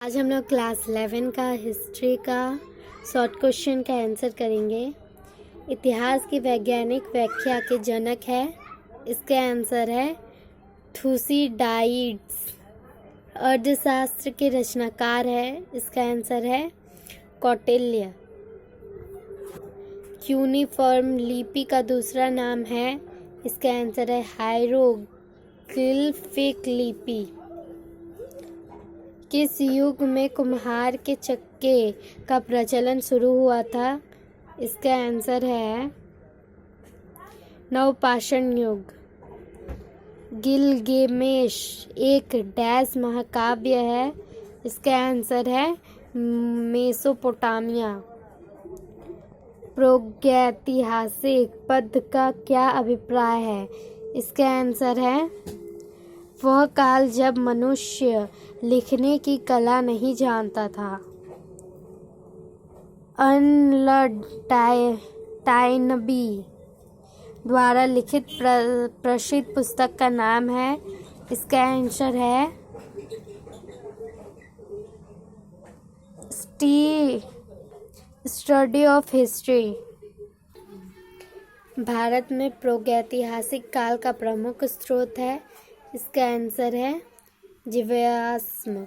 आज हम लोग क्लास 11 का हिस्ट्री का शॉर्ट क्वेश्चन का आंसर करेंगे। इतिहास की वैज्ञानिक व्याख्या के जनक है, इसका आंसर है थुसिडाइड्स। अर्थशास्त्र के रचनाकार है, इसका आंसर है कौटिल्य। क्यूनिफॉर्म लिपि का दूसरा नाम है, इसका आंसर है हायरोग्लिफिक लिपि। किस युग में कुम्हार के चक्के का प्रचलन शुरू हुआ था? इसका आंसर है नवपाषाण युग। गिलगेमेश एक डैश महाकाव्य है, इसका आंसर है मेसोपोटामिया। प्रागैतिहासिक पद का क्या अभिप्राय है? इसका आंसर है वह काल जब मनुष्य लिखने की कला नहीं जानता था। अर्नल्ड टाइनबी द्वारा लिखित प्रसिद्ध पुस्तक का नाम है, इसका आंसर है स्टडी ऑफ हिस्ट्री। भारत में प्रागैतिहासिक काल का प्रमुख स्रोत है, इसका आंसर है जीवाश्म।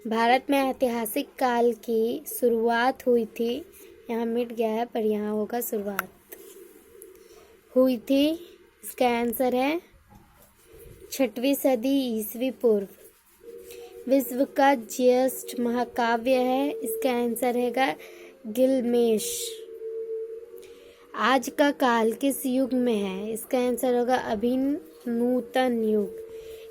भारत में ऐतिहासिक काल की शुरुआत हुई थी, यहाँ मिट गया है पर यहाँ होगा शुरुआत हुई थी, इसका आंसर है 6वीं सदी ईसवी पूर्व। विश्व का ज्येष्ठ महाकाव्य है, इसका आंसर है गिलगेमेश। आज का काल किस युग में है? इसका आंसर होगा अभिनूतन युग।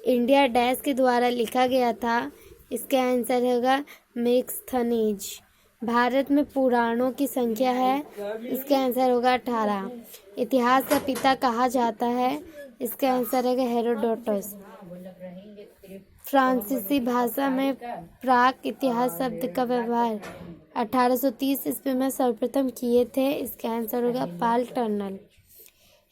इंडिया डैश के द्वारा लिखा गया था, इसका आंसर होगा मेगस्थनीज। भारत में पुराणों की संख्या है, इसका आंसर होगा 18। इतिहास का पिता कहा जाता है, इसका आंसर है हेरोडोटस। फ्रांसीसी भाषा में प्राक इतिहास शब्द का व्यवहार 1830 ईस्वी में सर्वप्रथम किए थे, इसका आंसर होगा पाल टर्नल।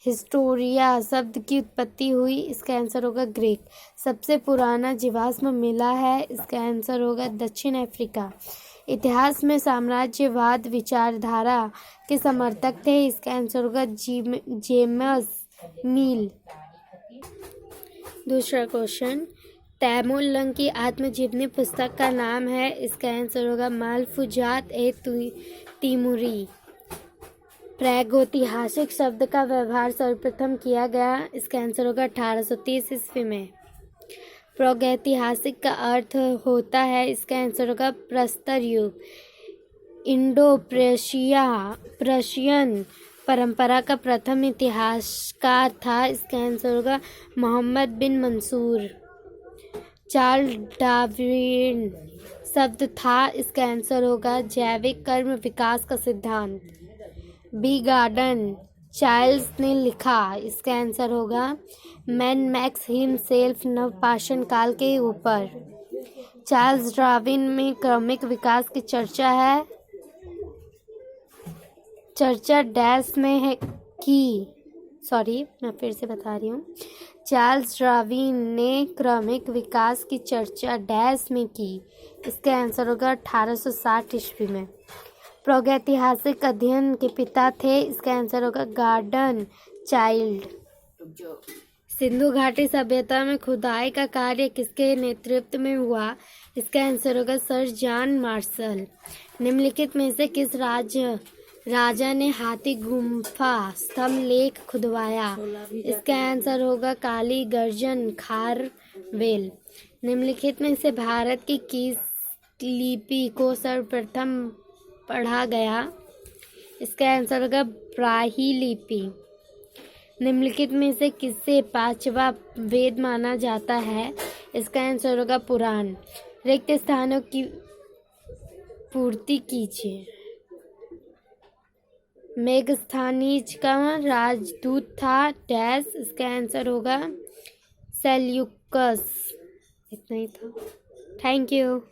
हिस्टोरिया शब्द की उत्पत्ति हुई, इसका आंसर होगा ग्रीक। सबसे पुराना जीवाश्म मिला है, इसका आंसर होगा दक्षिण अफ्रीका। इतिहास में साम्राज्यवाद विचारधारा के समर्थक थे, इसका आंसर होगा जेम्स मिल। दूसरा क्वेश्चन, तैमूर की आत्मजीवनी पुस्तक का नाम है, इसका आंसर होगा मालफूजात ए तिमूरी। प्रागैतिहासिक शब्द का व्यवहार सर्वप्रथम किया गया, इसका आंसर होगा 1830 ईस्वी में। प्रागैतिहासिक का अर्थ होता है, इसका आंसर होगा प्रस्तर युग। इंडो पर्शियन परंपरा का प्रथम इतिहासकार था, इसका आंसर होगा मोहम्मद बिन मंसूर। चार्ल्स डार्विन शब्द था, इसका आंसर होगा जैविक कर्म विकास का सिद्धांत। बी गार्डन चार्ल्स ने लिखा, इसका आंसर होगा मैन मैक्स हिमसेल्फ नवपाषाण काल के ऊपर। चार्ल्स डार्विन में क्रमिक विकास की चर्चा है, चर्चा डैश में है मैं फिर से बता रही हूँ। चार्ल्स डार्विन ने क्रमिक विकास की चर्चा डैश में की, इसका आंसर होगा 1860 ईस्वी में। प्रागैतिहासिक अध्ययन के पिता थे, इसका आंसर होगा गार्डन चाइल्ड। सिंधु घाटी सभ्यता में खुदाई का कार्य किसके नेतृत्व में हुआ? इसका आंसर होगा सर जॉन मार्शल। निम्नलिखित में से किस राजा ने हाथी गुम्फा स्तंभ लेख खुदवाया? इसका आंसर होगा काली गर्जन खारवेल। निम्नलिखित में से भारत की किस लिपि को सर्वप्रथम पढ़ा गया? इसका आंसर होगा ब्राह्मी लिपि। निम्नलिखित में से किसे पांचवा वेद माना जाता है? इसका आंसर होगा पुराण। रिक्त स्थानों की पूर्ति कीजिए। मेगस्थनीज का राजदूत था डैश, इसका आंसर होगा सेल्यूकस। इतना ही था। Thank you.